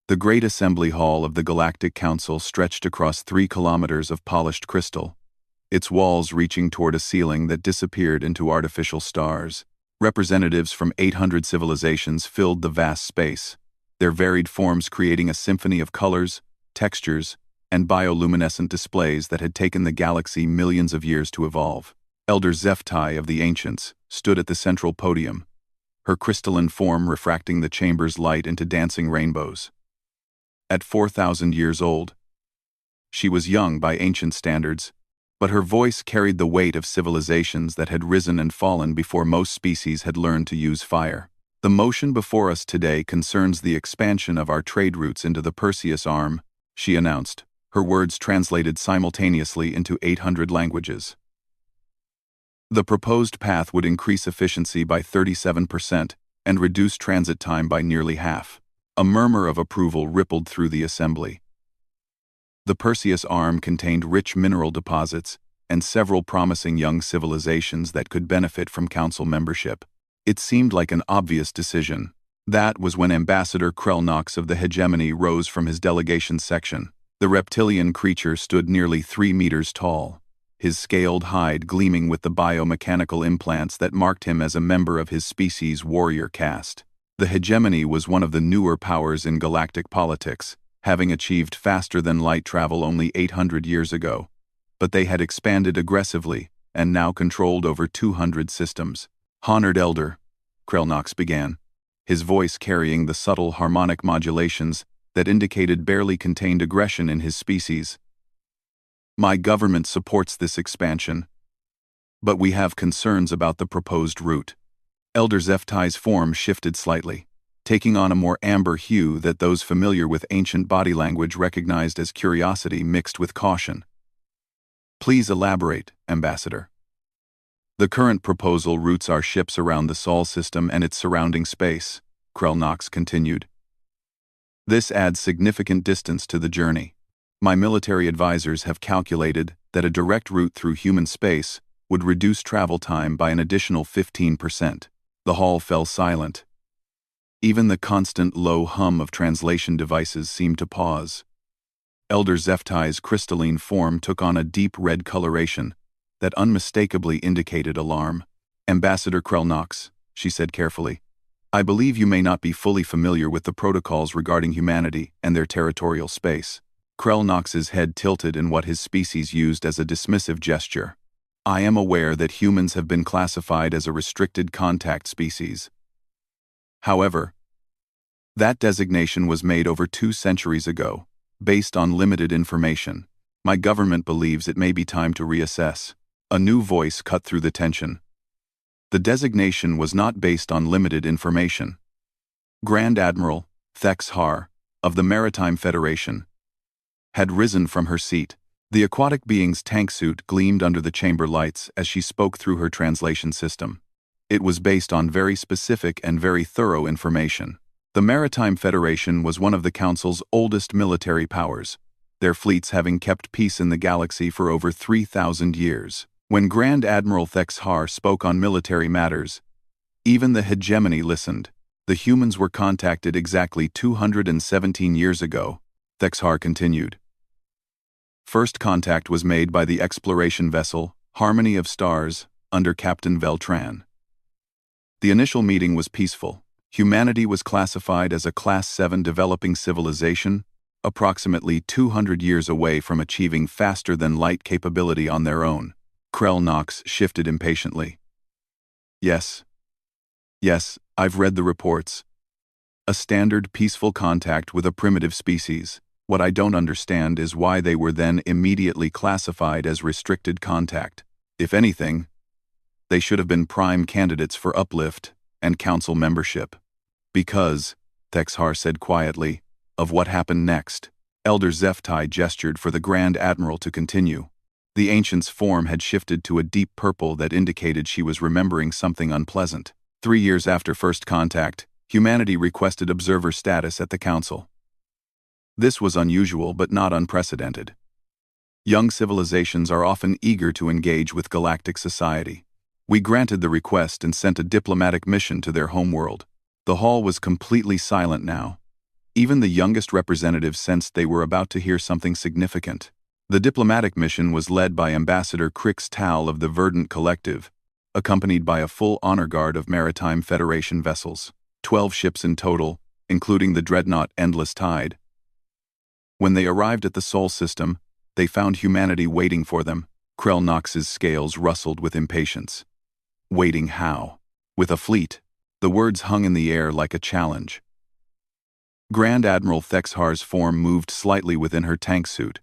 The great assembly hall of the Galactic Council stretched across 3 kilometers of polished crystal, its walls reaching toward a ceiling that disappeared into artificial stars. Representatives from 800 civilizations filled the vast space, their varied forms creating a symphony of colors, textures, and bioluminescent displays that had taken the galaxy millions of years to evolve. Elder Zeftai of the Ancients stood at the central podium, her crystalline form refracting the chamber's light into dancing rainbows. At 4,000 years old, she was young by ancient standards, but her voice carried the weight of civilizations that had risen and fallen before most species had learned to use fire. The motion before us today concerns the expansion of our trade routes into the Perseus Arm, she announced, her words translated simultaneously into 800 languages. The proposed path would increase efficiency by 37% and reduce transit time by nearly half. A murmur of approval rippled through the assembly. The Perseus Arm contained rich mineral deposits and several promising young civilizations that could benefit from council membership. It seemed like an obvious decision. That was when Ambassador Krelnox of the Hegemony rose from his delegation section. The reptilian creature stood nearly 3 meters tall, his scaled hide gleaming with the biomechanical implants that marked him as a member of his species' warrior caste. The Hegemony was one of the newer powers in galactic politics, having achieved faster-than-light travel only 800 years ago. But they had expanded aggressively and now controlled over 200 systems. "Honored Elder," Krelnox began, his voice carrying the subtle harmonic modulations that indicated barely contained aggression in his species. "My government supports this expansion, but we have concerns about the proposed route." Elder Zeftai's form shifted slightly, taking on a more amber hue that those familiar with ancient body language recognized as curiosity mixed with caution. "Please elaborate, Ambassador." "The current proposal routes our ships around the Sol system and its surrounding space," Krelnox continued. "This adds significant distance to the journey. My military advisors have calculated that a direct route through human space would reduce travel time by an additional 15%. The hall fell silent. Even the constant low hum of translation devices seemed to pause. Elder Zeftai's crystalline form took on a deep red coloration that unmistakably indicated alarm. "Ambassador Krelnox," she said carefully, "I believe you may not be fully familiar with the protocols regarding humanity and their territorial space." Krelnox's head tilted in what his species used as a dismissive gesture. "I am aware that humans have been classified as a restricted contact species. However, that designation was made over 2 centuries ago, based on limited information. My government believes it may be time to reassess." A new voice cut through the tension. The designation was not based on limited information. Grand Admiral Thex Har, of the Maritime Federation, had risen from her seat. The aquatic being's tank suit gleamed under the chamber lights as she spoke through her translation system. It was based on very specific and very thorough information. The Maritime Federation was one of the Council's oldest military powers, their fleets having kept peace in the galaxy for over 3,000 years. When Grand Admiral Thex Har spoke on military matters, even the Hegemony listened. "The humans were contacted exactly 217 years ago," Thex Har continued. "First contact was made by the exploration vessel Harmony of Stars under Captain Veltran. The initial meeting was peaceful. Humanity was classified as a Class 7 developing civilization, approximately 200 years away from achieving faster-than-light capability on their own." Krelnox shifted impatiently. Yes, I've read the reports. A standard peaceful contact with a primitive species. What I don't understand is why they were then immediately classified as restricted contact. If anything, they should have been prime candidates for uplift and council membership. "Because," Thex Har said quietly, "of what happened next." Elder Zeftai gestured for the Grand Admiral to continue. The ancient's form had shifted to a deep purple that indicated she was remembering something unpleasant. 3 years after first contact, humanity requested observer status at the council. This was unusual but not unprecedented. Young civilizations are often eager to engage with galactic society. We granted the request and sent a diplomatic mission to their homeworld. The hall was completely silent now. Even the youngest representatives sensed they were about to hear something significant. The diplomatic mission was led by Ambassador Crix Tal of the Verdant Collective, accompanied by a full honor guard of Maritime Federation vessels, 12 ships in total, including the dreadnought Endless Tide. When they arrived at the Sol system, they found humanity waiting for them. Krell Knox's scales rustled with impatience. Waiting how? With a fleet. The words hung in the air like a challenge. Grand Admiral Thexhar's form moved slightly within her tank suit,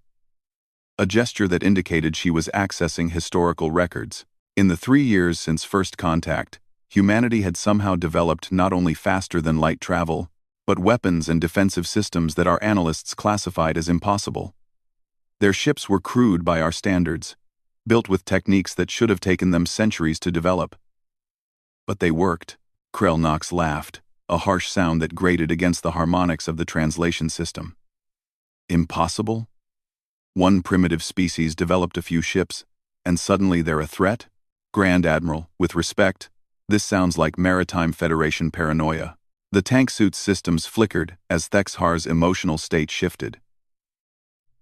a gesture that indicated she was accessing historical records. In the 3 years since first contact, humanity had somehow developed not only faster than light travel, but weapons and defensive systems that our analysts classified as impossible. Their ships were crude by our standards, built with techniques that should have taken them centuries to develop. But they worked. Krell Knox laughed, a harsh sound that grated against the harmonics of the translation system. Impossible? One primitive species developed a few ships, and suddenly they're a threat? Grand Admiral, with respect, this sounds like Maritime Federation paranoia. The tank suit's systems flickered as Thexhar's emotional state shifted.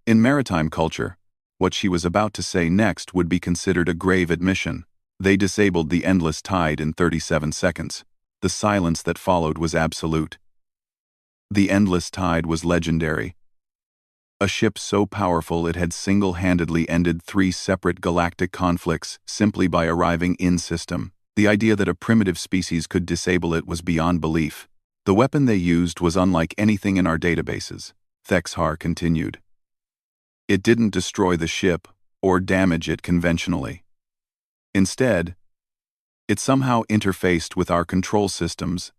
In maritime culture, what she was about to say next would be considered a grave admission. They disabled the Endless Tide in 37 seconds. The silence that followed was absolute. The Endless Tide was legendary. A ship so powerful it had single-handedly ended 3 separate galactic conflicts simply by arriving in system. The idea that a primitive species could disable it was beyond belief. The weapon they used was unlike anything in our databases, Thexhar continued. It didn't destroy the ship or damage it conventionally. Instead, it somehow interfaced with our control systems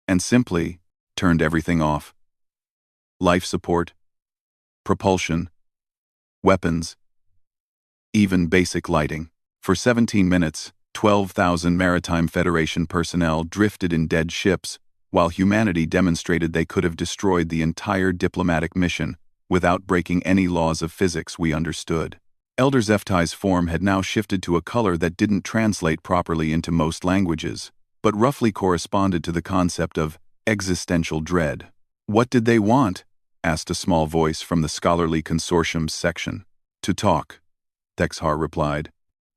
and simply turned everything off. Life support, propulsion, weapons, even basic lighting. For 17 minutes, 12,000 Maritime Federation personnel drifted in dead ships, while humanity demonstrated they could have destroyed the entire diplomatic mission without breaking any laws of physics we understood. Elder Zephty's form had now shifted to a color that didn't translate properly into most languages, but roughly corresponded to the concept of existential dread. What did they want? Asked a small voice from the Scholarly Consortium's section. To talk, Thexhar replied.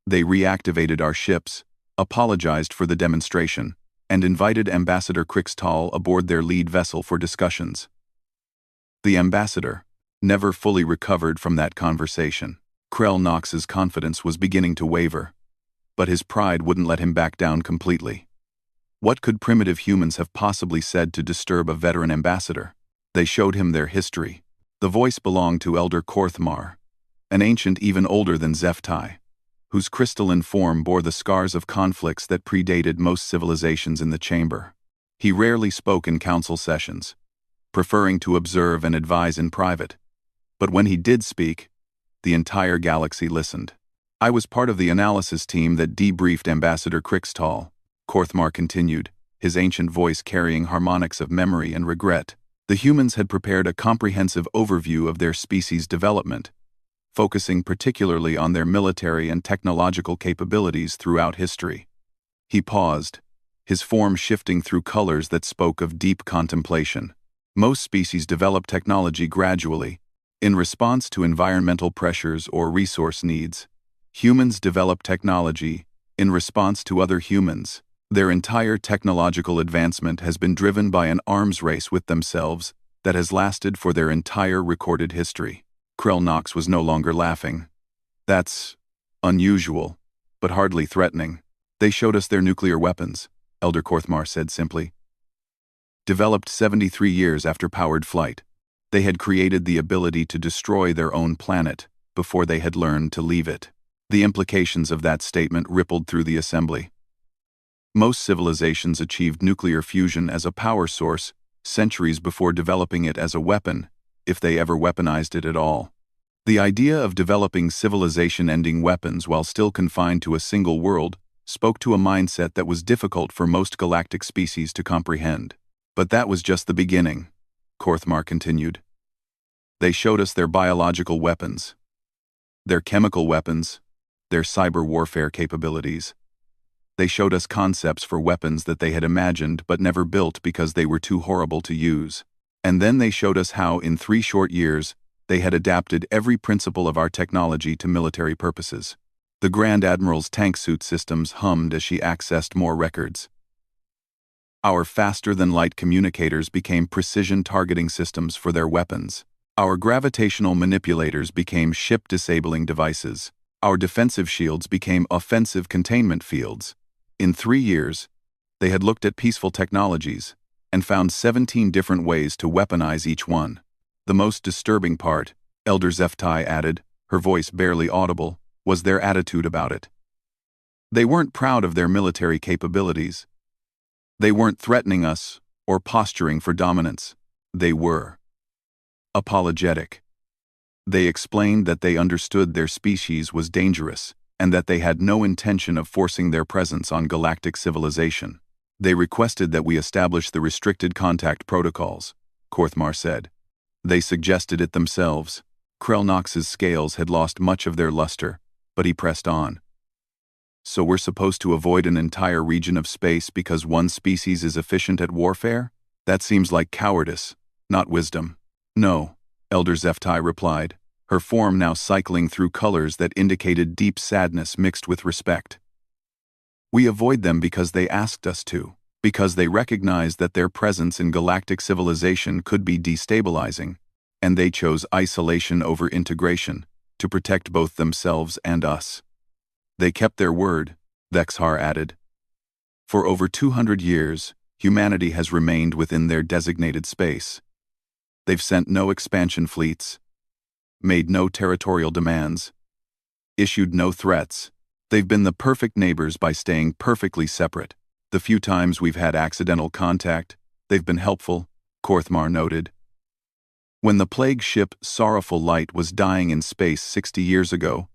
They reactivated our ships, apologized for the demonstration, and invited Ambassador Crixtal aboard their lead vessel for discussions. The ambassador never fully recovered from that conversation. Krell Knox's confidence was beginning to waver, but his pride wouldn't let him back down completely. What could primitive humans have possibly said to disturb a veteran ambassador? They showed him their history. The voice belonged to Elder Korthmar, an ancient even older than Zephty, whose crystalline form bore the scars of conflicts that predated most civilizations in the chamber. He rarely spoke in council sessions, preferring to observe and advise in private. But when he did speak, the entire galaxy listened. I was part of the analysis team that debriefed Ambassador Crixtal, Korthmar continued, his ancient voice carrying harmonics of memory and regret. The humans had prepared a comprehensive overview of their species' development, focusing particularly on their military and technological capabilities throughout history. He paused, his form shifting through colors that spoke of deep contemplation. Most species develop technology gradually, in response to environmental pressures or resource needs. Humans develop technology in response to other humans. Their entire technological advancement has been driven by an arms race with themselves that has lasted for their entire recorded history. Krell Knox was no longer laughing. That's unusual, but hardly threatening. They showed us their nuclear weapons, Elder Korthmar said simply. Developed 73 years after powered flight, they had created the ability to destroy their own planet before they had learned to leave it. The implications of that statement rippled through the assembly. Most civilizations achieved nuclear fusion as a power source centuries before developing it as a weapon, if they ever weaponized it at all. The idea of developing civilization-ending weapons while still confined to a single world spoke to a mindset that was difficult for most galactic species to comprehend. But that was just the beginning, Korthmar continued. They showed us their biological weapons, their chemical weapons, their cyber warfare capabilities. They showed us concepts for weapons that they had imagined but never built because they were too horrible to use. And then they showed us how, in 3 short years, they had adapted every principle of our technology to military purposes. The Grand Admiral's tank suit systems hummed as she accessed more records. Our faster-than-light communicators became precision targeting systems for their weapons. Our gravitational manipulators became ship-disabling devices. Our defensive shields became offensive containment fields. In 3 years, they had looked at peaceful technologies and found 17 different ways to weaponize each one. The most disturbing part, Elder Zeftai added, her voice barely audible, was their attitude about it. They weren't proud of their military capabilities. They weren't threatening us or posturing for dominance. They were apologetic. They explained that they understood their species was dangerous and that they had no intention of forcing their presence on galactic civilization. They requested that we establish the restricted contact protocols, Korthmar said. They suggested it themselves. Krelnox's scales had lost much of their luster, but he pressed on. So we're supposed to avoid an entire region of space because one species is efficient at warfare? That seems like cowardice, not wisdom. No, Elder Zeftai replied, her form now cycling through colors that indicated deep sadness mixed with respect. We avoid them because they asked us to, because they recognized that their presence in galactic civilization could be destabilizing, and they chose isolation over integration to protect both themselves and us. They kept their word, Vexhar added. For over 200 years, humanity has remained within their designated space. They've sent no expansion fleets, made no territorial demands, issued no threats. They've been the perfect neighbors by staying perfectly separate. The few times we've had accidental contact, they've been helpful, Korthmar noted. When the plague ship Sorrowful Light was dying in space 60 years ago,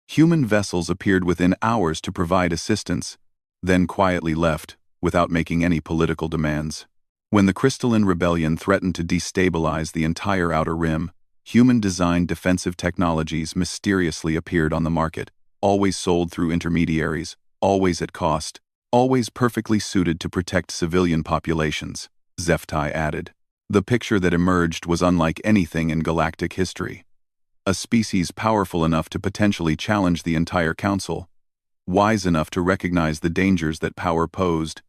human vessels appeared within hours to provide assistance, then quietly left, without making any political demands. When the Crystalline Rebellion threatened to destabilize the entire Outer Rim, human-designed defensive technologies mysteriously appeared on the market, always sold through intermediaries, always at cost, always perfectly suited to protect civilian populations, Zeftai added. The picture that emerged was unlike anything in galactic history. A species powerful enough to potentially challenge the entire council, wise enough to recognize the dangers that power posed,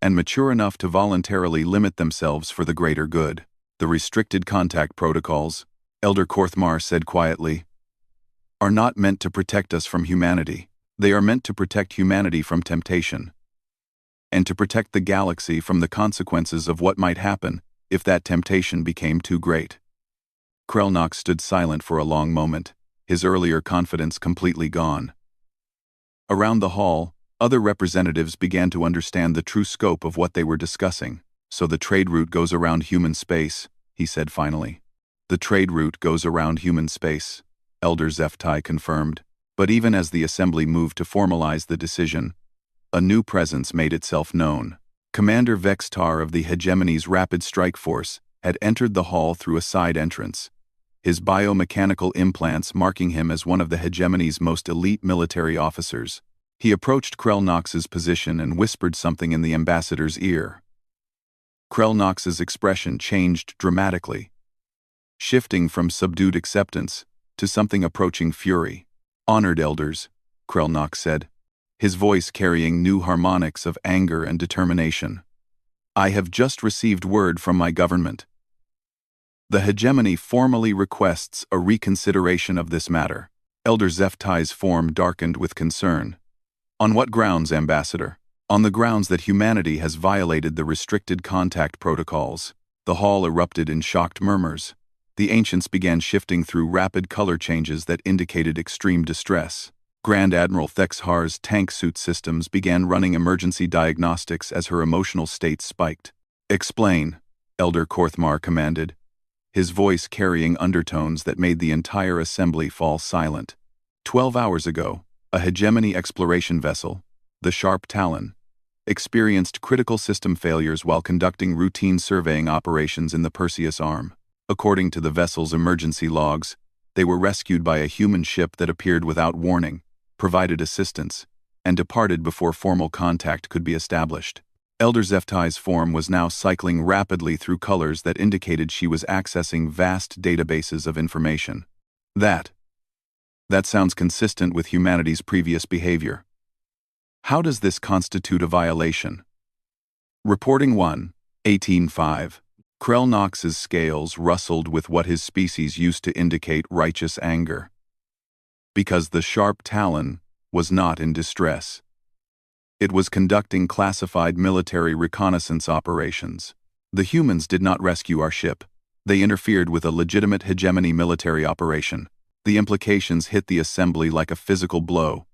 and mature enough to voluntarily limit themselves for the greater good. The restricted contact protocols, Elder Korthmar said quietly, are not meant to protect us from humanity. They are meant to protect humanity from temptation, and to protect the galaxy from the consequences of what might happen if that temptation became too great. Krelnox stood silent for a long moment, his earlier confidence completely gone. Around the hall, other representatives began to understand the true scope of what they were discussing. So the trade route goes around human space, he said finally. The trade route goes around human space, Elder Zeftai confirmed. But even as the assembly moved to formalize the decision, a new presence made itself known. Commander Vextar of the Hegemony's Rapid Strike Force had entered the hall through a side entrance, his biomechanical implants marking him as one of the Hegemony's most elite military officers. He approached Krelnox's position and whispered something in the ambassador's ear. Krelnox's expression changed dramatically, shifting from subdued acceptance to something approaching fury. "Honored elders," Krelnox said, his voice carrying new harmonics of anger and determination. "I have just received word from my government. The Hegemony formally requests a reconsideration of this matter." Elder Zeftai's form darkened with concern. "On what grounds, Ambassador?" "On the grounds that humanity has violated the restricted contact protocols." The hall erupted in shocked murmurs. The ancients began shifting through rapid color changes that indicated extreme distress. Grand Admiral Thexhar's tank suit systems began running emergency diagnostics as her emotional state spiked. "Explain," Elder Korthmar commanded, his voice carrying undertones that made the entire assembly fall silent. 12 hours ago, a Hegemony exploration vessel, the Sharp Talon, experienced critical system failures while conducting routine surveying operations in the Perseus Arm. According to the vessel's emergency logs, they were rescued by a human ship that appeared without warning, provided assistance, and departed before formal contact could be established. Elder Zeftai's form was now cycling rapidly through colors that indicated she was accessing vast databases of information. That sounds consistent with humanity's previous behavior. How does this constitute a violation? Reporting 1, 18.5. Krell Knox's scales rustled with what his species used to indicate righteous anger. Because the sharp talon was not in distress. It was conducting classified military reconnaissance operations. The humans did not rescue our ship. They interfered with a legitimate hegemony military operation. The implications hit the assembly like a physical blow.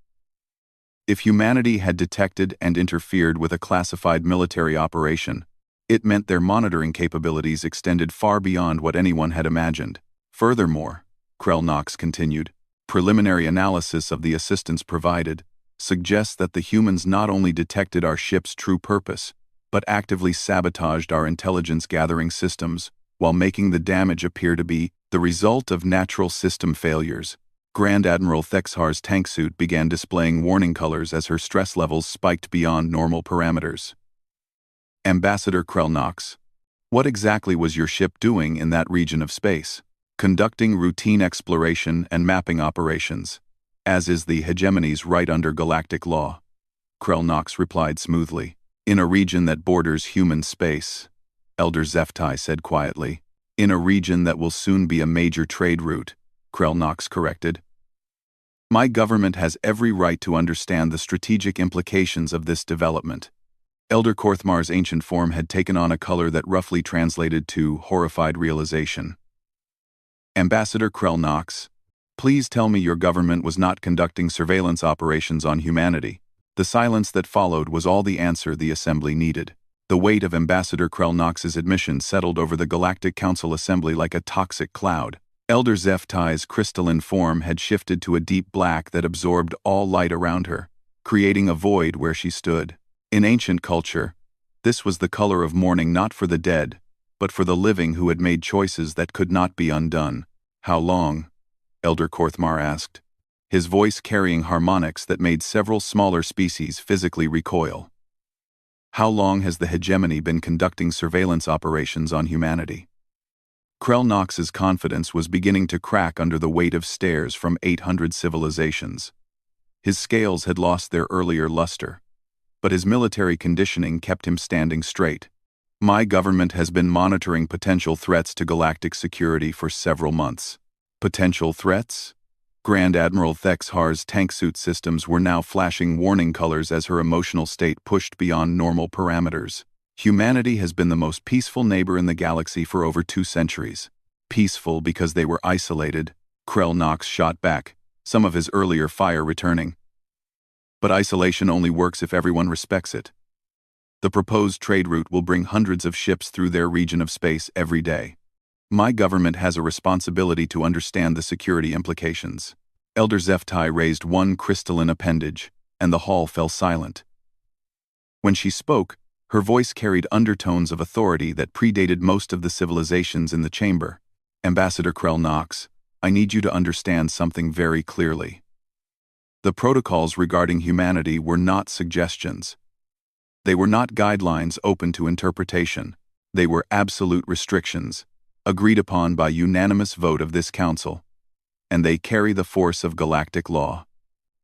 If humanity had detected and interfered with a classified military operation, it meant their monitoring capabilities extended far beyond what anyone had imagined. Furthermore, Krell Knox continued, preliminary analysis of the assistance provided suggests that the humans not only detected our ship's true purpose, but actively sabotaged our intelligence-gathering systems while making the damage appear to be the result of natural system failures. Grand Admiral Thexhar's tank suit began displaying warning colors as her stress levels spiked beyond normal parameters. Ambassador Krell Knox, what exactly was your ship doing in that region of space? Conducting routine exploration and mapping operations, as is the hegemony's right under galactic law. Krell Knox replied smoothly. In a region that borders human space, Elder Zeftai said quietly. In a region that will soon be a major trade route, Krell Knox corrected. My government has every right to understand the strategic implications of this development. Elder Korthmar's ancient form had taken on a color that roughly translated to horrified realization. Ambassador Krell Knox, please tell me your government was not conducting surveillance operations on humanity. The silence that followed was all the answer the assembly needed. The weight of Ambassador Krell Knox's admission settled over the Galactic Council assembly like a toxic cloud. Elder Zeftai's crystalline form had shifted to a deep black that absorbed all light around her, creating a void where she stood. In ancient culture, this was the color of mourning not for the dead, but for the living who had made choices that could not be undone. How long? Elder Korthmar asked, his voice carrying harmonics that made several smaller species physically recoil. How long has the hegemony been conducting surveillance operations on humanity? Krell Knox's confidence was beginning to crack under the weight of stares from 800 civilizations. His scales had lost their earlier luster, but his military conditioning kept him standing straight. My government has been monitoring potential threats to galactic security for several months. Potential threats? Grand Admiral Thexhar's tank suit systems were now flashing warning colors as her emotional state pushed beyond normal parameters. Humanity has been the most peaceful neighbor in the galaxy for over 2 centuries. Peaceful because they were isolated, Krell Knox shot back, some of his earlier fire returning. But isolation only works if everyone respects it. The proposed trade route will bring hundreds of ships through their region of space every day. My government has a responsibility to understand the security implications. Elder Zeftai raised one crystalline appendage, and the hall fell silent. When she spoke, her voice carried undertones of authority that predated most of the civilizations in the chamber. Ambassador Krell Knox, I need you to understand something very clearly. The protocols regarding humanity were not suggestions. They were not guidelines open to interpretation. They were absolute restrictions, agreed upon by unanimous vote of this council, and they carry the force of galactic law.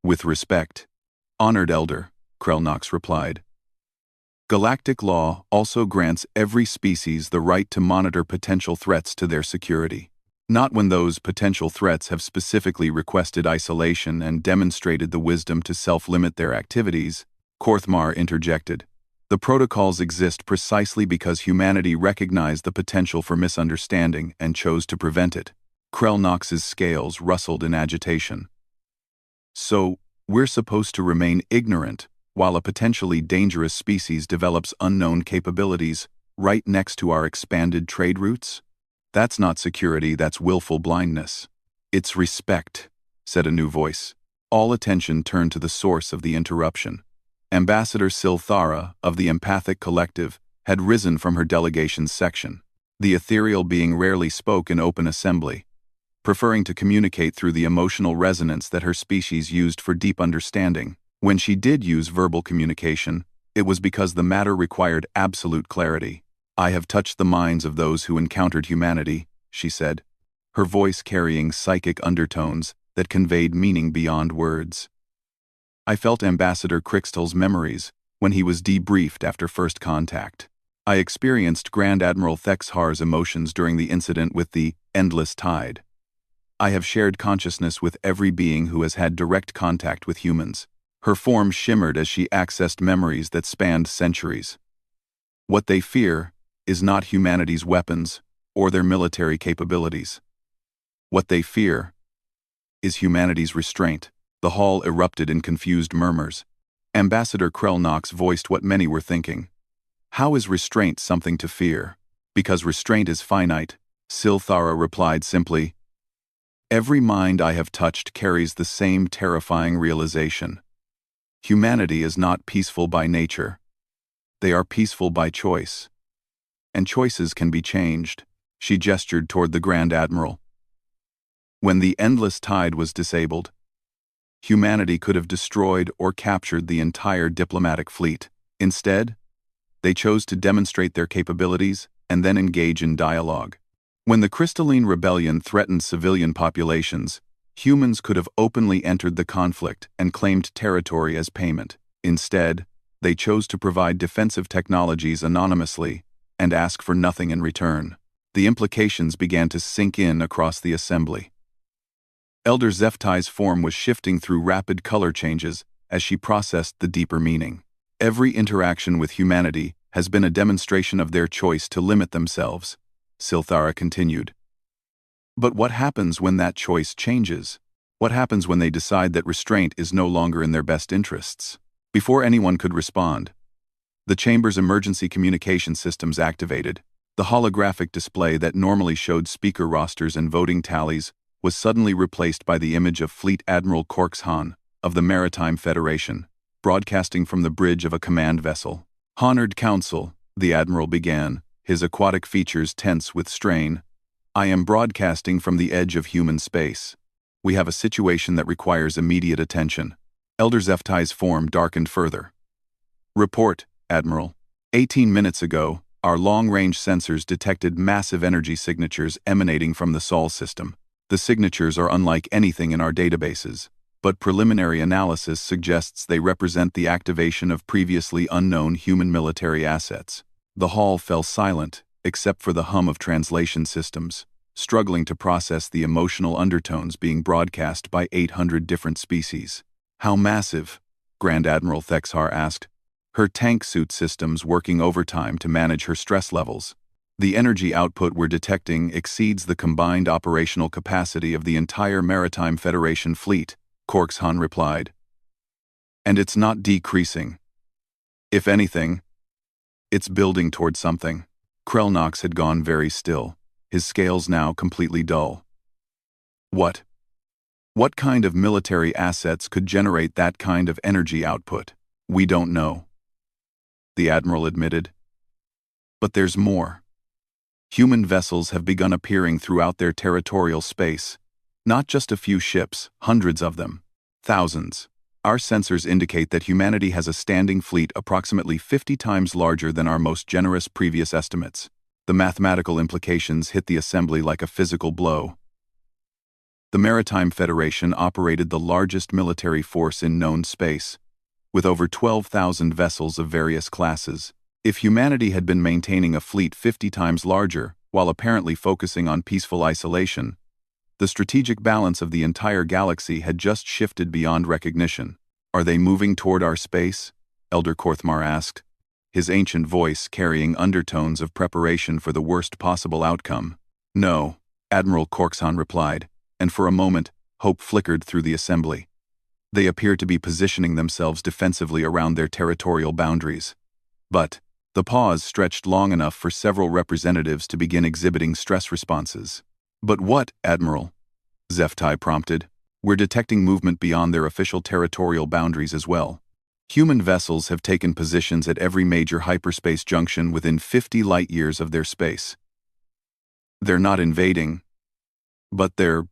With respect, honored Elder, Krell Knox replied. Galactic law also grants every species the right to monitor potential threats to their security. Not when those potential threats have specifically requested isolation and demonstrated the wisdom to self-limit their activities, Korthmar interjected. The protocols exist precisely because humanity recognized the potential for misunderstanding and chose to prevent it. Krell Knox's scales rustled in agitation. So, we're supposed to remain ignorant while a potentially dangerous species develops unknown capabilities right next to our expanded trade routes? That's not security, that's willful blindness. It's respect, said a new voice. All attention turned to the source of the interruption. Ambassador Silthara of the Empathic Collective had risen from her delegation's section. The ethereal being rarely spoke in open assembly, preferring to communicate through the emotional resonance that her species used for deep understanding. When she did use verbal communication, It was because the matter required absolute clarity. "I have touched the minds of those who encountered humanity," she said, her voice carrying psychic undertones that conveyed meaning beyond words. "I felt Ambassador Crixtel's memories when he was debriefed after first contact. I experienced Grand Admiral Thexhar's emotions during the incident with the Endless Tide. I have shared consciousness with every being who has had direct contact with humans." Her form shimmered as she accessed memories that spanned centuries. "What they fear is not humanity's weapons or their military capabilities. What they fear is humanity's restraint." The hall erupted in confused murmurs. Ambassador Krell voiced what many were thinking. "How is restraint something to fear?" "Because restraint is finite," Silthara replied simply. "Every mind I have touched carries the same terrifying realization. Humanity is not peaceful by nature. They are peaceful by choice. And choices can be changed." She gestured toward the Grand Admiral. "When the Endless Tide was disabled, humanity could have destroyed or captured the entire diplomatic fleet. Instead, they chose to demonstrate their capabilities and then engage in dialogue. When the Crystalline Rebellion threatened civilian populations, humans could have openly entered the conflict and claimed territory as payment. Instead, they chose to provide defensive technologies anonymously and ask for nothing in return." The implications began to sink in across the assembly. Elder Zeftai's form was shifting through rapid color changes as she processed the deeper meaning. "Every interaction with humanity has been a demonstration of their choice to limit themselves," Silthara continued. "But what happens when that choice changes? What happens when they decide that restraint is no longer in their best interests?" Before anyone could respond, the chamber's emergency communication systems activated. The holographic display that normally showed speaker rosters and voting tallies was suddenly replaced by the image of Fleet Admiral Korkshan of the Maritime Federation, broadcasting from the bridge of a command vessel. "Honored Council," the Admiral began, his aquatic features tense with strain. "I am broadcasting from the edge of human space. We have a situation that requires immediate attention." Elder Zeftai's form darkened further. "Report, Admiral. 18 minutes ago, our long-range sensors detected massive energy signatures emanating from the Sol system. The signatures are unlike anything in our databases, but preliminary analysis suggests they represent the activation of previously unknown human military assets." The hall fell silent, except for the hum of translation systems, struggling to process the emotional undertones being broadcast by 800 different species. "How massive?" Grand Admiral Thexhar asked, her tank suit systems working overtime to manage her stress levels. "The energy output we're detecting exceeds the combined operational capacity of the entire Maritime Federation fleet," Korkshan replied. "And it's not decreasing. If anything, it's building toward something." Krellnox had gone very still, his scales now completely dull. What kind of military assets could generate that kind of energy output? "We don't know," the Admiral admitted. "But there's more. Human vessels have begun appearing throughout their territorial space. Not just a few ships, hundreds of them. Thousands. Our sensors indicate that humanity has a standing fleet approximately 50 times larger than our most generous previous estimates." The mathematical implications hit the assembly like a physical blow. The Maritime Federation operated the largest military force in known space, with over 12,000 vessels of various classes. If humanity had been maintaining a fleet 50 times larger, while apparently focusing on peaceful isolation, the strategic balance of the entire galaxy had just shifted beyond recognition. "Are they moving toward our space?" Elder Korthmar asked, his ancient voice carrying undertones of preparation for the worst possible outcome. "No," Admiral Korkshan replied, and for a moment, hope flickered through the assembly. "They appear to be positioning themselves defensively around their territorial boundaries." But the pause stretched long enough for several representatives to begin exhibiting stress responses. "But what, Admiral?" Zeftai prompted. "We're detecting movement beyond their official territorial boundaries as well. Human vessels have taken positions at every major hyperspace junction within 50 light-years of their space. They're not invading, but they're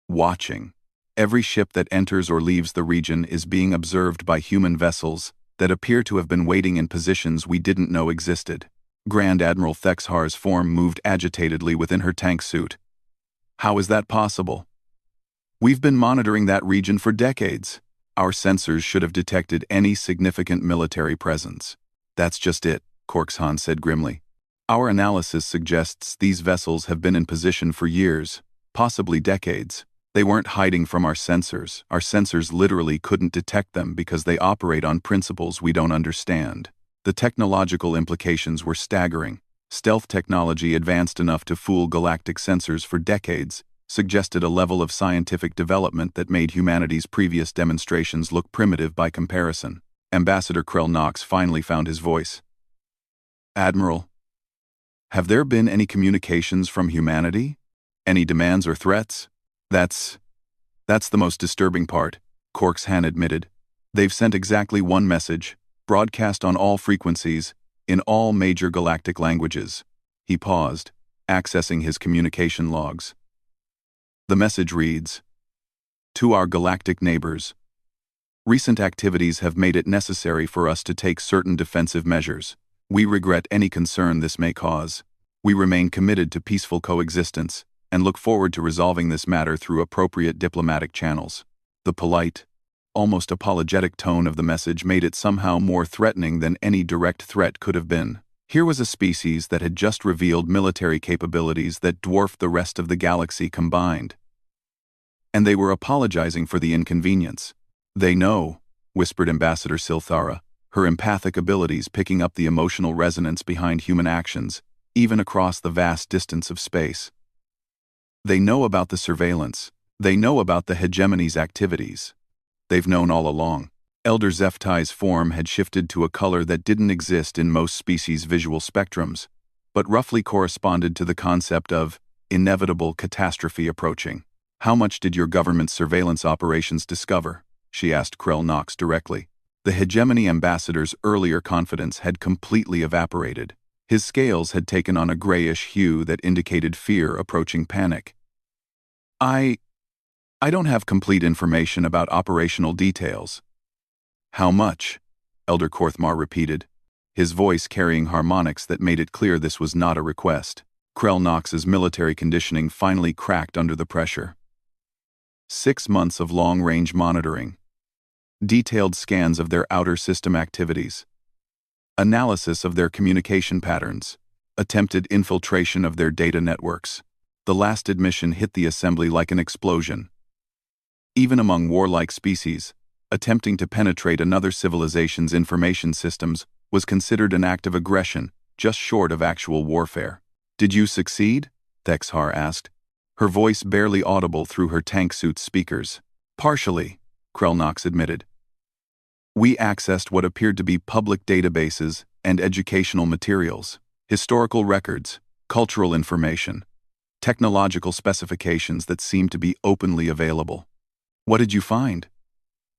watching. Every ship that enters or leaves the region is being observed by human vessels, that appear to have been waiting in positions we didn't know existed. Grand Admiral Thexhar's form moved agitatedly within her tank suit. How is that possible? We've been monitoring that region for decades. Our sensors should have detected any significant military presence. That's just it, Korkzhan said grimly. Our analysis suggests these vessels have been in position for years, possibly decades. They weren't hiding from our sensors. Our sensors literally couldn't detect them because they operate on principles we don't understand. The technological implications were staggering. Stealth technology advanced enough to fool galactic sensors for decades, suggested a level of scientific development that made humanity's previous demonstrations look primitive by comparison. Ambassador Krell Knox finally found his voice. Admiral, have there been any communications from humanity? Any demands or threats? That's the most disturbing part, Korkzhan admitted. They've sent exactly one message, broadcast on all frequencies, in all major galactic languages. He paused, accessing his communication logs. The message reads, "To our galactic neighbors, recent activities have made it necessary for us to take certain defensive measures. We regret any concern this may cause. We remain committed to peaceful coexistence and look forward to resolving this matter through appropriate diplomatic channels." The polite, almost apologetic tone of the message made it somehow more threatening than any direct threat could have been. Here was a species that had just revealed military capabilities that dwarfed the rest of the galaxy combined. And they were apologizing for the inconvenience. "They know," whispered Ambassador Silthara, her empathic abilities picking up the emotional resonance behind human actions, even across the vast distance of space. "They know about the surveillance. They know about the hegemony's activities. They've known all along." Elder Zephty's form had shifted to a color that didn't exist in most species' visual spectrums, but roughly corresponded to the concept of inevitable catastrophe approaching. "How much did your government's surveillance operations discover?" she asked Krell Knox directly. The hegemony ambassador's earlier confidence had completely evaporated. His scales had taken on a grayish hue that indicated fear approaching panic. I don't have complete information about operational details." "How much?" Elder Korthmar repeated, his voice carrying harmonics that made it clear this was not a request. Krell Knox's military conditioning finally cracked under the pressure. 6 months of long-range monitoring. Detailed scans of their outer system activities. Analysis of their communication patterns. Attempted infiltration of their data networks. The last admission hit the assembly like an explosion. Even among warlike species, attempting to penetrate another civilization's information systems was considered an act of aggression, just short of actual warfare. "Did you succeed?" Thexhar asked, her voice barely audible through her tank suit's speakers. "Partially," Krell Knox admitted. "We accessed what appeared to be public databases and educational materials, historical records, cultural information, technological specifications that seemed to be openly available." "What did you find?"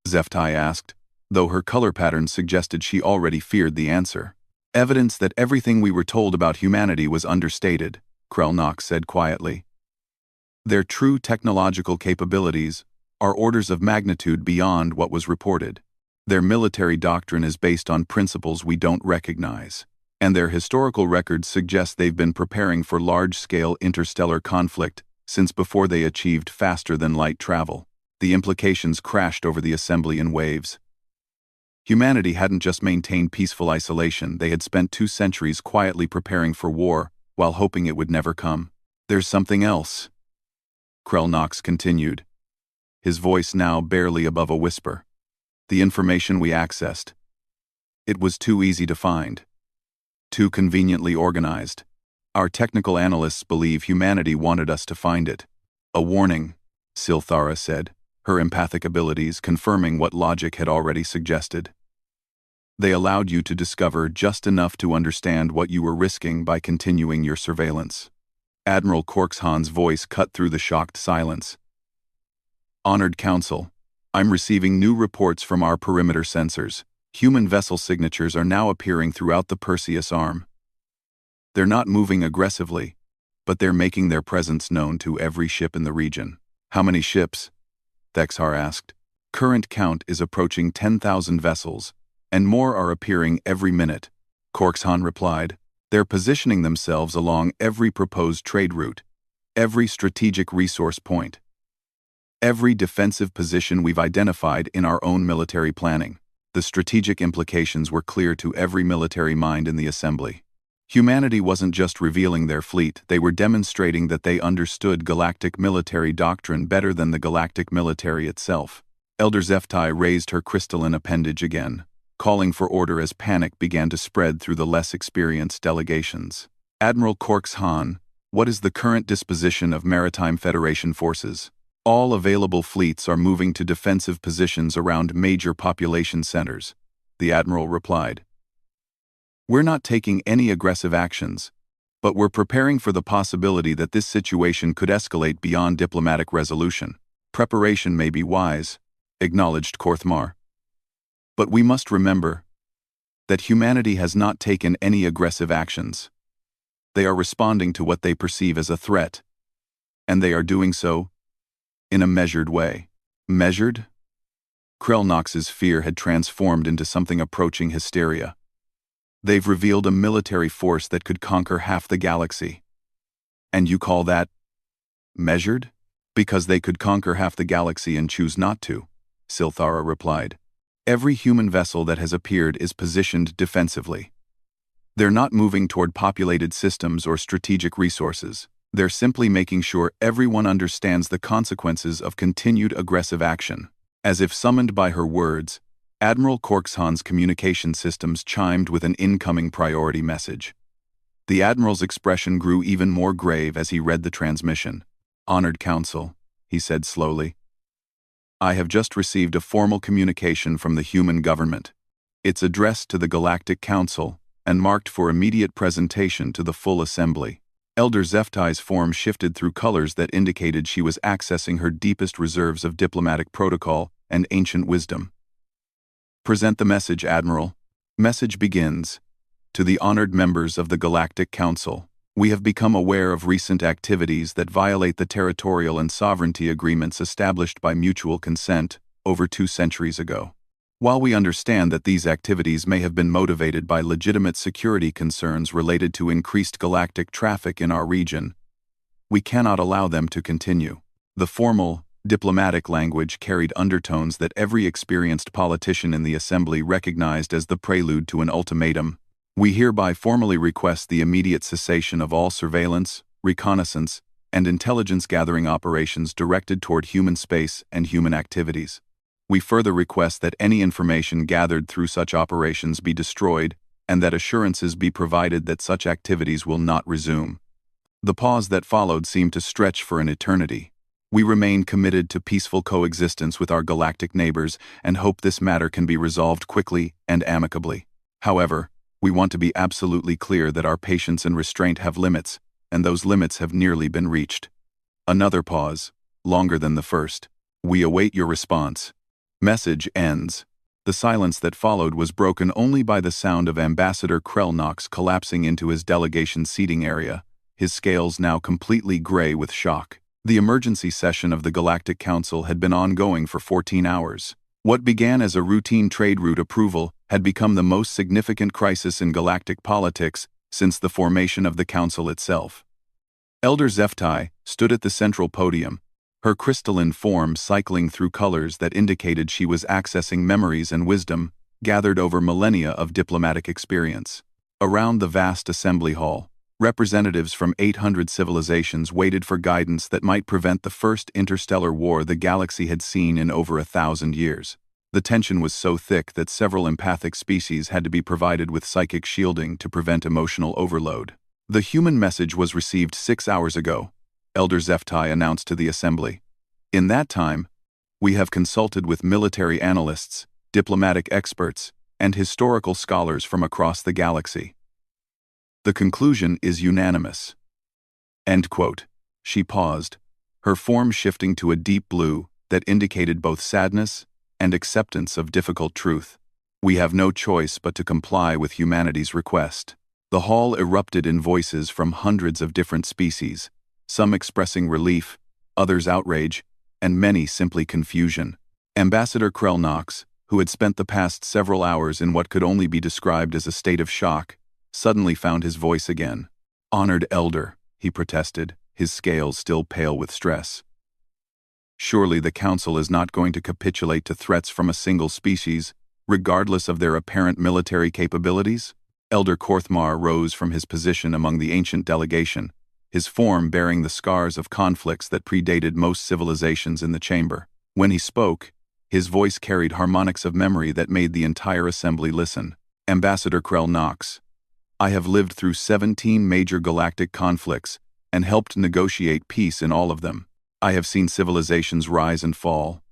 Zephty asked, though her color patterns suggested she already feared the answer. "Evidence that everything we were told about humanity was understated," Krell Knox said quietly. "Their true technological capabilities are orders of magnitude beyond what was reported. Their military doctrine is based on principles we don't recognize, and their historical records suggest they've been preparing for large-scale interstellar conflict since before they achieved faster-than-light travel." The implications crashed over the assembly in waves. Humanity hadn't just maintained peaceful isolation, they had spent 2 centuries quietly preparing for war while hoping it would never come. "There's something else," Krell Knox continued, his voice now barely above a whisper. "The information we accessed. It was too easy to find. Too conveniently organized. Our technical analysts believe humanity wanted us to find it." "A warning," Silthara said, her empathic abilities confirming what logic had already suggested. "They allowed you to discover just enough to understand what you were risking by continuing your surveillance." Admiral Korkzhan's voice cut through the shocked silence. "Honored Council, I'm receiving new reports from our perimeter sensors. Human vessel signatures are now appearing throughout the Perseus Arm. They're not moving aggressively, but they're making their presence known to every ship in the region." "How many ships?" Thexhar asked. "Current count is approaching 10,000 vessels, And more are appearing every minute, Korksan replied. They're positioning themselves along every proposed trade route, every strategic resource point, every defensive position we've identified in our own military planning. The strategic implications were clear to every military mind in the assembly. Humanity wasn't just revealing their fleet, they were demonstrating that they understood galactic military doctrine better than the galactic military itself. Elder Zeftai raised her crystalline appendage again, calling for order as panic began to spread through the less experienced delegations. Admiral Korksan, what is the current disposition of Maritime Federation forces? All available fleets are moving to defensive positions around major population centers, the Admiral replied. We're not taking any aggressive actions, but we're preparing for the possibility that this situation could escalate beyond diplomatic resolution. Preparation may be wise, acknowledged Korthmar. But we must remember that humanity has not taken any aggressive actions. They are responding to what they perceive as a threat, and they are doing so in a measured way. Measured? Krelnox's fear had transformed into something approaching hysteria. They've revealed a military force that could conquer half the galaxy. And you call that measured? Because they could conquer half the galaxy and choose not to, Silthara replied. Every human vessel that has appeared is positioned defensively. They're not moving toward populated systems or strategic resources. They're simply making sure everyone understands the consequences of continued aggressive action. As if summoned by her words, Admiral Korksan's communication systems chimed with an incoming priority message. The Admiral's expression grew even more grave as he read the transmission. Honored Council, he said slowly. I have just received a formal communication from the human government. It's addressed to the Galactic Council and marked for immediate presentation to the full assembly. Elder Zeftai's form shifted through colors that indicated she was accessing her deepest reserves of diplomatic protocol and ancient wisdom. Present the message, Admiral. Message begins. To the honored members of the Galactic Council, we have become aware of recent activities that violate the territorial and sovereignty agreements established by mutual consent over 2 centuries ago. While we understand that these activities may have been motivated by legitimate security concerns related to increased galactic traffic in our region, we cannot allow them to continue. The formal, diplomatic language carried undertones that every experienced politician in the Assembly recognized as the prelude to an ultimatum. We hereby formally request the immediate cessation of all surveillance, reconnaissance, and intelligence-gathering operations directed toward human space and human activities. We further request that any information gathered through such operations be destroyed and that assurances be provided that such activities will not resume. The pause that followed seemed to stretch for an eternity. We remain committed to peaceful coexistence with our galactic neighbors and hope this matter can be resolved quickly and amicably. However, we want to be absolutely clear that our patience and restraint have limits, and those limits have nearly been reached. Another pause, longer than the first. We await your response. Message ends. The silence that followed was broken only by the sound of Ambassador Krelnox collapsing into his delegation seating area, his scales now completely gray with shock. The emergency session of the Galactic Council had been ongoing for 14 hours. What began as a routine trade route approval had become the most significant crisis in galactic politics since the formation of the Council itself. Elder Zeftai stood at the central podium, her crystalline form cycling through colors that indicated she was accessing memories and wisdom gathered over millennia of diplomatic experience. Around the vast assembly hall, representatives from 800 civilizations waited for guidance that might prevent the first interstellar war the galaxy had seen in over 1,000 years. The tension was so thick that several empathic species had to be provided with psychic shielding to prevent emotional overload. The human message was received 6 hours ago, Elder Zeftai announced to the assembly. In that time, we have consulted with military analysts, diplomatic experts, and historical scholars from across the galaxy. The conclusion is unanimous. End quote. She paused, her form shifting to a deep blue that indicated both sadness and acceptance of difficult truth. We have no choice but to comply with humanity's request. The hall erupted in voices from hundreds of different species, some expressing relief, others outrage, and many simply confusion. Ambassador Krelnox, who had spent the past several hours in what could only be described as a state of shock, suddenly found his voice again. "Honored Elder," he protested, his scales still pale with stress. "Surely the Council is not going to capitulate to threats from a single species, regardless of their apparent military capabilities?" Elder Korthmar rose from his position among the ancient delegation, his form bearing the scars of conflicts that predated most civilizations in the chamber. When he spoke, his voice carried harmonics of memory that made the entire assembly listen. "Ambassador Krell Knox, I have lived through 17 major galactic conflicts and helped negotiate peace in all of them. I have seen civilizations rise and fall,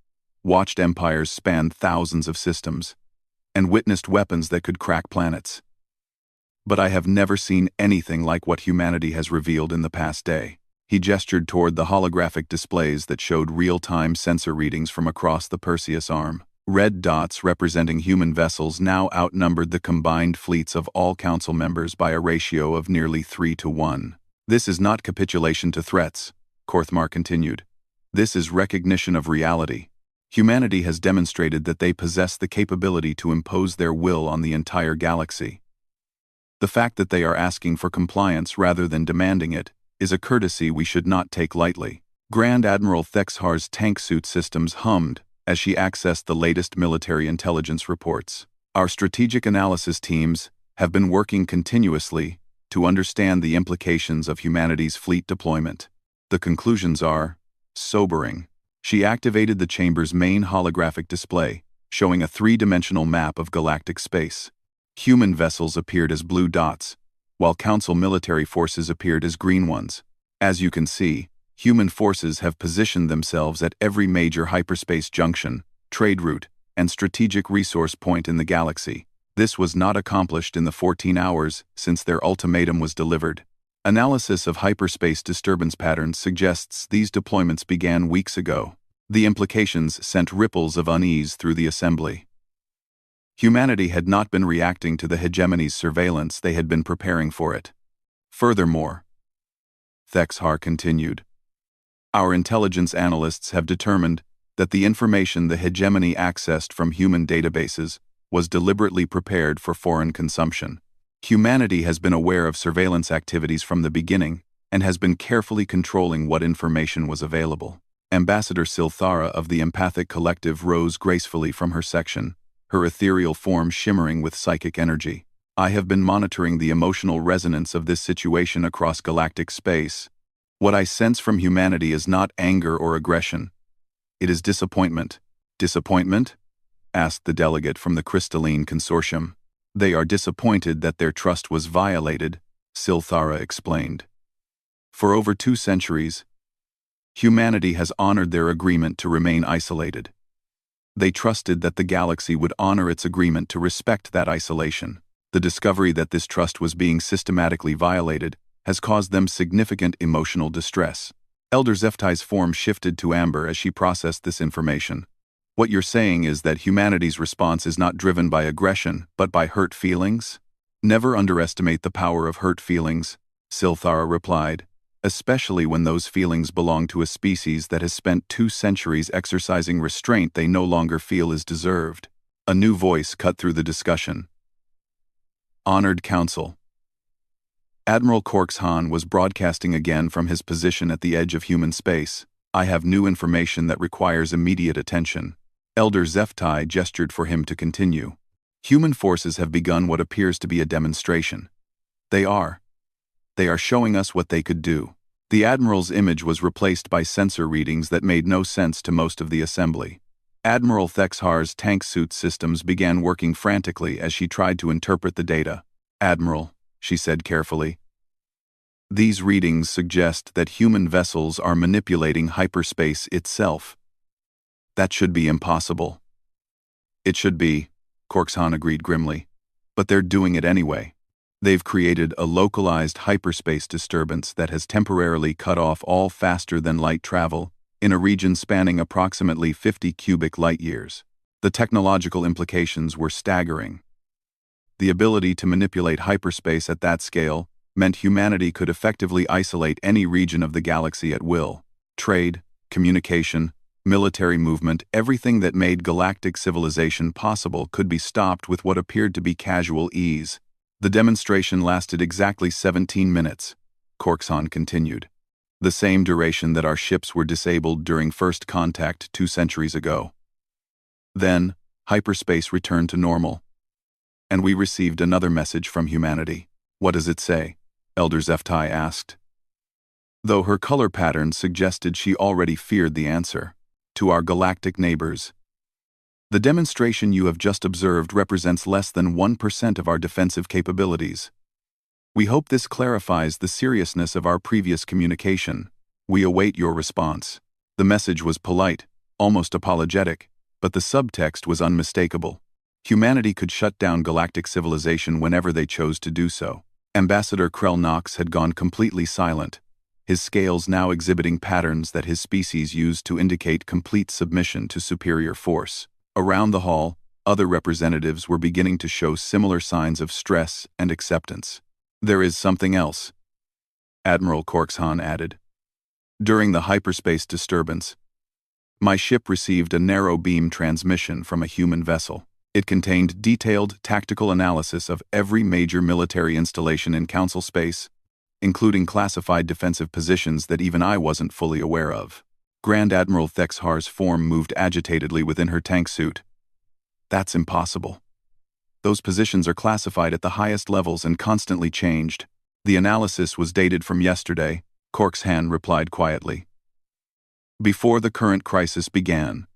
watched empires span thousands of systems, and witnessed weapons that could crack planets. But I have never seen anything like what humanity has revealed in the past day." He gestured toward the holographic displays that showed real-time sensor readings from across the Perseus arm. Red dots representing human vessels now outnumbered the combined fleets of all council members by a ratio of nearly 3-1. "This is not capitulation to threats," Korthmar continued. "This is recognition of reality. Humanity has demonstrated that they possess the capability to impose their will on the entire galaxy. The fact that they are asking for compliance rather than demanding it is a courtesy we should not take lightly." Grand Admiral Thexhar's tank suit systems hummed as she accessed the latest military intelligence reports. "Our strategic analysis teams have been working continuously to understand the implications of humanity's fleet deployment. The conclusions are sobering." She activated the chamber's main holographic display, showing a three-dimensional map of galactic space. Human vessels appeared as blue dots, while Council military forces appeared as green ones. As you can see, human forces have positioned themselves at every major hyperspace junction, trade route, and strategic resource point in the galaxy. This was not accomplished in the 14 hours since their ultimatum was delivered. Analysis of hyperspace disturbance patterns suggests these deployments began weeks ago. The implications sent ripples of unease through the assembly. Humanity had not been reacting to the hegemony's surveillance, they had been preparing for it. "Furthermore," Thexhar continued, "our intelligence analysts have determined that the information the hegemony accessed from human databases was deliberately prepared for foreign consumption. Humanity has been aware of surveillance activities from the beginning and has been carefully controlling what information was available." Ambassador Silthara of the Empathic Collective rose gracefully from her section, her ethereal form shimmering with psychic energy. "I have been monitoring the emotional resonance of this situation across galactic space. What I sense from humanity is not anger or aggression. It is disappointment." "Disappointment?" asked the delegate from the Crystalline Consortium. "They are disappointed that their trust was violated," Silthara explained. "For over 2 centuries, humanity has honored their agreement to remain isolated. They trusted that the galaxy would honor its agreement to respect that isolation. The discovery that this trust was being systematically violated has caused them significant emotional distress." Elder Zeftai's form shifted to amber as she processed this information. "What you're saying is that humanity's response is not driven by aggression, but by hurt feelings?" "Never underestimate the power of hurt feelings," Silthara replied, "especially when those feelings belong to a species that has spent 2 centuries exercising restraint they no longer feel is deserved." A new voice cut through the discussion. "Honored Council." Admiral Korxhan was broadcasting again from his position at the edge of human space. "I have new information that requires immediate attention." Elder Zeftai gestured for him to continue. "Human forces have begun what appears to be a demonstration. They are showing us what they could do." The Admiral's image was replaced by sensor readings that made no sense to most of the assembly. Admiral Thexhar's tank suit systems began working frantically as she tried to interpret the data. "Admiral," she said carefully, "these readings suggest that human vessels are manipulating hyperspace itself. That should be impossible." "It should be," Korxhan agreed grimly, "but they're doing it anyway. They've created a localized hyperspace disturbance that has temporarily cut off all faster-than-light travel in a region spanning approximately 50 cubic light-years. The technological implications were staggering. The ability to manipulate hyperspace at that scale meant humanity could effectively isolate any region of the galaxy at will. Trade, communication, military movement, everything that made galactic civilization possible could be stopped with what appeared to be casual ease. The demonstration lasted exactly 17 minutes, Corxon continued. The same duration that our ships were disabled during first contact 2 centuries ago. Then, hyperspace returned to normal. And we received another message from humanity. What does it say? Elder Zeftai asked. Though her color pattern suggested she already feared the answer. To our galactic neighbors. The demonstration you have just observed represents less than 1% of our defensive capabilities. We hope this clarifies the seriousness of our previous communication. We await your response. The message was polite, almost apologetic, but the subtext was unmistakable. Humanity could shut down galactic civilization whenever they chose to do so. Ambassador Krell Knox had gone completely silent, his scales now exhibiting patterns that his species used to indicate complete submission to superior force. Around the hall, other representatives were beginning to show similar signs of stress and acceptance. There is something else, Admiral Corxon added. During the hyperspace disturbance, my ship received a narrow beam transmission from a human vessel. It contained detailed tactical analysis of every major military installation in Council space, including classified defensive positions that even I wasn't fully aware of. Grand Admiral Thexhar's form moved agitatedly within her tank suit. That's impossible. Those positions are classified at the highest levels and constantly changed. The analysis was dated from yesterday, Corxhan replied quietly. Before the current crisis began,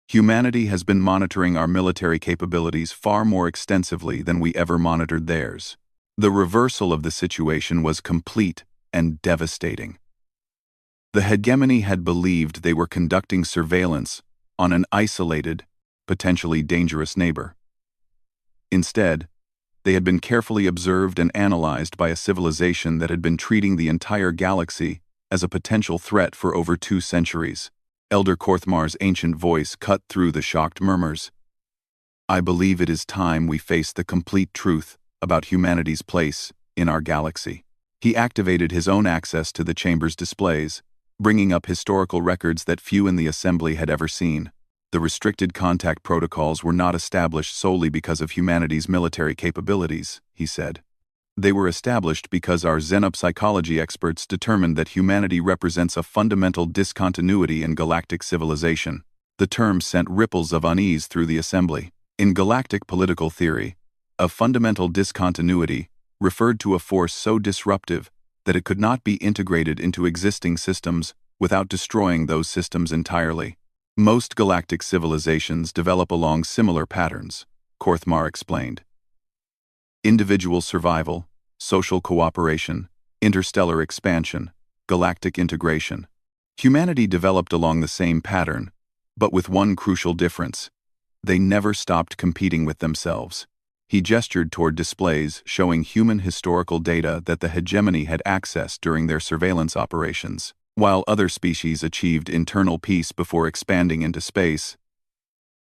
humanity has been monitoring our military capabilities far more extensively than we ever monitored theirs. The reversal of the situation was complete and devastating. The hegemony had believed they were conducting surveillance on an isolated, potentially dangerous neighbor. Instead, they had been carefully observed and analyzed by a civilization that had been treating the entire galaxy as a potential threat for over 2 centuries. Elder Korthmar's ancient voice cut through the shocked murmurs. I believe it is time we face the complete truth about humanity's place in our galaxy. He activated his own access to the chamber's displays, bringing up historical records that few in the assembly had ever seen. The restricted contact protocols were not established solely because of humanity's military capabilities, he said. They were established because our xenopsychology experts determined that humanity represents a fundamental discontinuity in galactic civilization. The term sent ripples of unease through the assembly. In galactic political theory, a fundamental discontinuity referred to a force so disruptive that it could not be integrated into existing systems without destroying those systems entirely. Most galactic civilizations develop along similar patterns, Korthmar explained. Individual survival, social cooperation, interstellar expansion, galactic integration. Humanity developed along the same pattern, but with one crucial difference. They never stopped competing with themselves. He gestured toward displays showing human historical data that the hegemony had accessed during their surveillance operations. While other species achieved internal peace before expanding into space,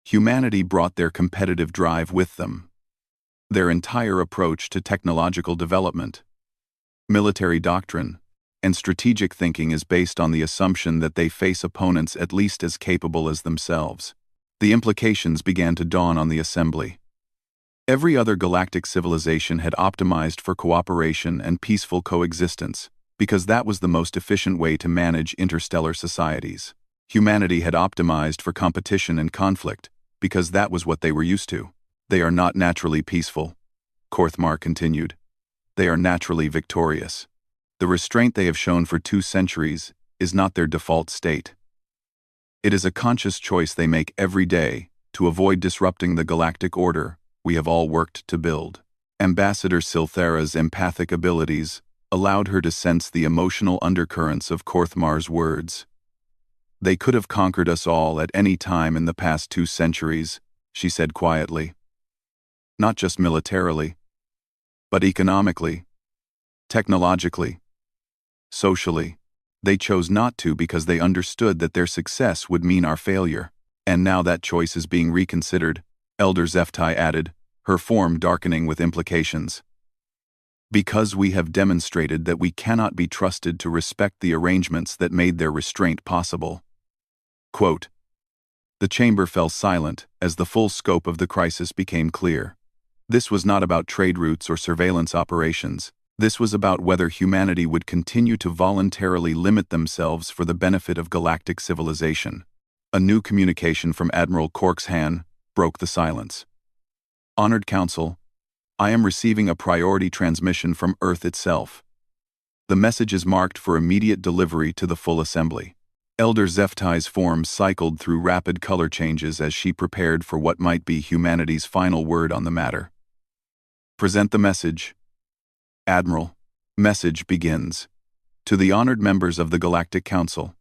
humanity brought their competitive drive with them. Their entire approach to technological development, military doctrine, and strategic thinking is based on the assumption that they face opponents at least as capable as themselves. The implications began to dawn on the assembly. Every other galactic civilization had optimized for cooperation and peaceful coexistence, because that was the most efficient way to manage interstellar societies. Humanity had optimized for competition and conflict, because that was what they were used to. They are not naturally peaceful, Korthmar continued. They are naturally victorious. The restraint they have shown for 2 centuries is not their default state. It is a conscious choice they make every day to avoid disrupting the galactic order we have all worked to build. Ambassador Silthera's empathic abilities allowed her to sense the emotional undercurrents of Korthmar's words. They could have conquered us all at any time in the past 2 centuries, she said quietly. Not just militarily, but economically, technologically, socially. They chose not to because they understood that their success would mean our failure. And now that choice is being reconsidered, Elder Zeftai added, her form darkening with implications. Because we have demonstrated that we cannot be trusted to respect the arrangements that made their restraint possible. Quote, the chamber fell silent as the full scope of the crisis became clear. This was not about trade routes or surveillance operations. This was about whether humanity would continue to voluntarily limit themselves for the benefit of galactic civilization. A new communication from Admiral Corkshan broke the silence. Honored Council, I am receiving a priority transmission from Earth itself. The message is marked for immediate delivery to the full assembly. Elder Zephty's form cycled through rapid color changes as she prepared for what might be humanity's final word on the matter. Present the message. Admiral, message begins. To the honored members of the Galactic Council,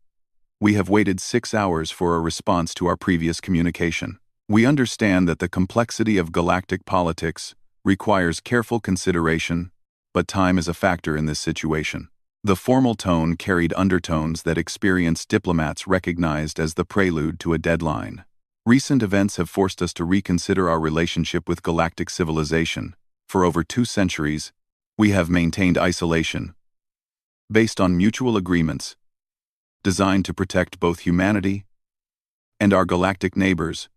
we have waited 6 hours for a response to our previous communication. We understand that the complexity of galactic politics requires careful consideration, but time is a factor in this situation. The formal tone carried undertones that experienced diplomats recognized as the prelude to a deadline. Recent events have forced us to reconsider our relationship with galactic civilization. For over 2 centuries, we have maintained isolation, based on mutual agreements, designed to protect both humanity and our galactic neighbors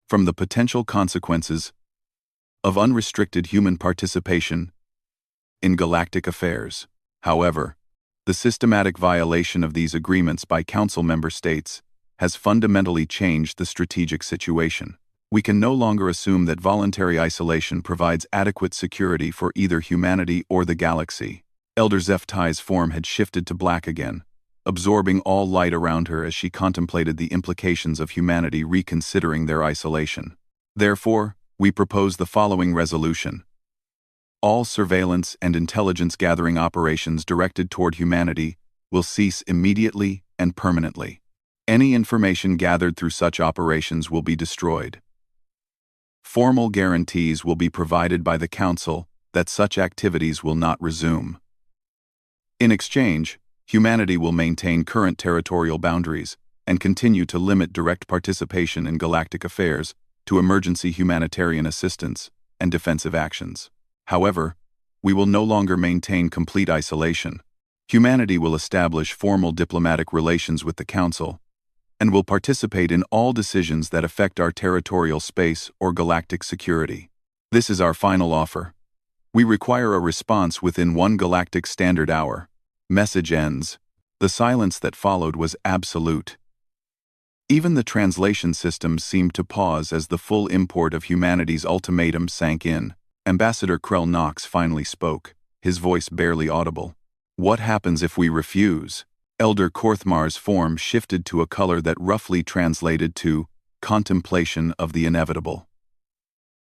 from the potential consequences of unrestricted human participation in galactic affairs. However, the systematic violation of these agreements by Council member states has fundamentally changed the strategic situation. We can no longer assume that voluntary isolation provides adequate security for either humanity or the galaxy. Elder Zephty's form had shifted to black again, absorbing all light around her as she contemplated the implications of humanity reconsidering their isolation. Therefore, we propose the following resolution. All surveillance and intelligence gathering operations directed toward humanity will cease immediately and permanently. Any information gathered through such operations will be destroyed. Formal guarantees will be provided by the Council that such activities will not resume. In exchange, humanity will maintain current territorial boundaries and continue to limit direct participation in galactic affairs to emergency humanitarian assistance and defensive actions. However, we will no longer maintain complete isolation. Humanity will establish formal diplomatic relations with the Council and will participate in all decisions that affect our territorial space or galactic security. This is our final offer. We require a response within 1 galactic standard hour. Message ends. The silence that followed was absolute. Even the translation systems seemed to pause as the full import of humanity's ultimatum sank in. Ambassador Krell Knox finally spoke, his voice barely audible. What happens if we refuse? Elder Korthmar's form shifted to a color that roughly translated to contemplation of the inevitable.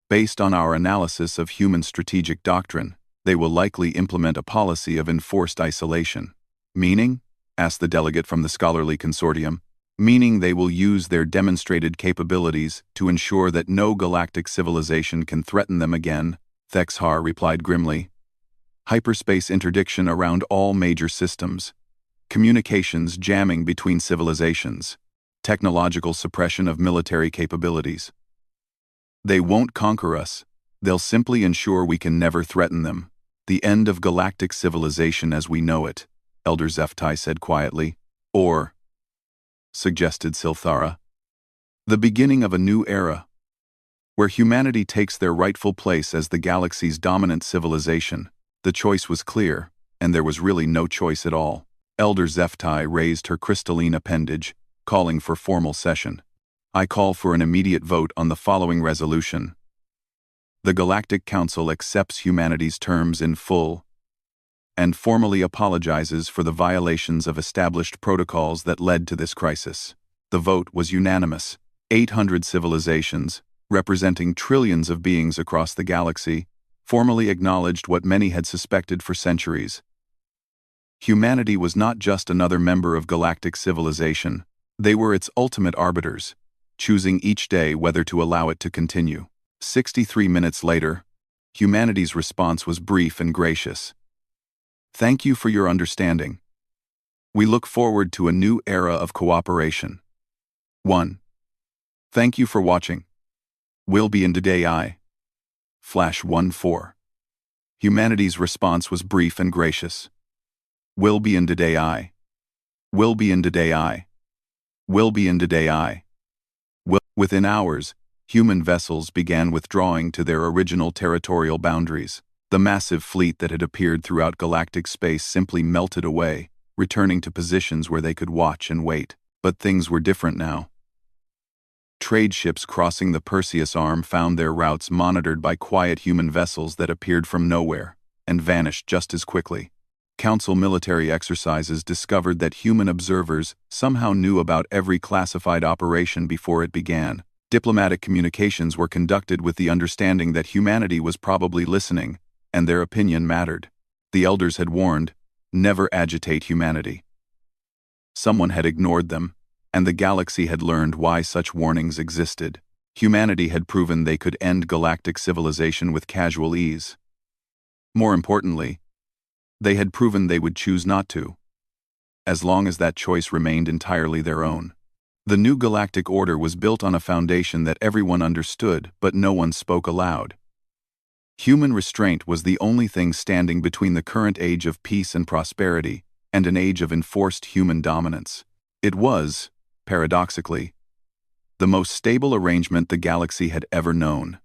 Based on our analysis of human strategic doctrine, they will likely implement a policy of enforced isolation. Meaning? Asked the delegate from the scholarly consortium. Meaning they will use their demonstrated capabilities to ensure that no galactic civilization can threaten them again, Thexhar replied grimly. Hyperspace interdiction around all major systems. Communications jamming between civilizations. Technological suppression of military capabilities. They won't conquer us. They'll simply ensure we can never threaten them. The end of galactic civilization as we know it, Elder Zephty said quietly. Or, suggested Silthara, the beginning of a new era, where humanity takes their rightful place as the galaxy's dominant civilization. The choice was clear, and there was really no choice at all. Elder Zephty raised her crystalline appendage, calling for formal session. I call for an immediate vote on the following resolution. The Galactic Council accepts humanity's terms in full and formally apologizes for the violations of established protocols that led to this crisis. The vote was unanimous. 800 civilizations, representing trillions of beings across the galaxy, formally acknowledged what many had suspected for centuries. Humanity was not just another member of galactic civilization, they were its ultimate arbiters, choosing each day whether to allow it to continue. 63 minutes later, humanity's response was brief and gracious. Thank you for your understanding. We look forward to a new era of cooperation. 1. Thank you for watching. Will be in today I. Flash 1-4. Humanity's response was brief and gracious. Will be in today I. Will be in today I. will be in today I. Within hours, human vessels began withdrawing to their original territorial boundaries. The massive fleet that had appeared throughout galactic space simply melted away, returning to positions where they could watch and wait. But things were different now. Trade ships crossing the Perseus Arm found their routes monitored by quiet human vessels that appeared from nowhere and vanished just as quickly. Council military exercises discovered that human observers somehow knew about every classified operation before it began. Diplomatic communications were conducted with the understanding that humanity was probably listening, and their opinion mattered. The elders had warned, never agitate humanity. Someone had ignored them, and the galaxy had learned why such warnings existed. Humanity had proven they could end galactic civilization with casual ease. More importantly, they had proven they would choose not to, as long as that choice remained entirely their own. The new galactic order was built on a foundation that everyone understood, but no one spoke aloud. Human restraint was the only thing standing between the current age of peace and prosperity and an age of enforced human dominance. It was, paradoxically, the most stable arrangement the galaxy had ever known.